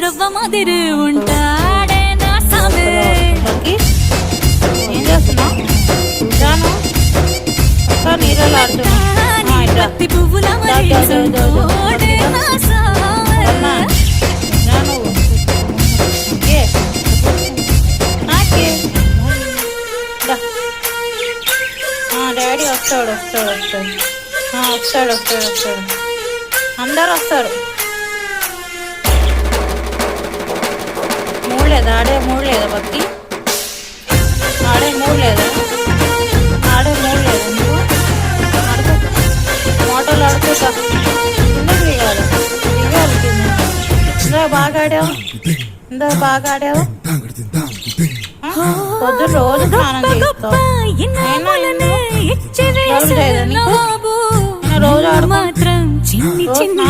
రవ్వ మాదిరి ఉంటాడే నా సామే. ఏం చేస్తున్నావు? జాను సార్ నీళ్ళలో ఆడుతున్నా. పువ్వుల మరి నా సామే. జాను డాడీ వస్తాడు వస్తాడు వస్తాడు వస్తాడు వస్తాడు వస్తాడు అందరు వస్తారు. మూడు లేదా ఆడే మూడు లేదా బక్కి ఆడే మూడు లేదా ఆడే మూడు లేదా నువ్వు ఆడుకో మోటార్లు ఆడుకోక కిందకి దిగాలి దిగాలి కింద. ఇందా బాగా ఆడావు ఇందా బాగా ఆడావు. పొద్దున రోజు స్నానం చేస్తావు. రోజు ఆడు మాత్రం చిన్ని చిన్ని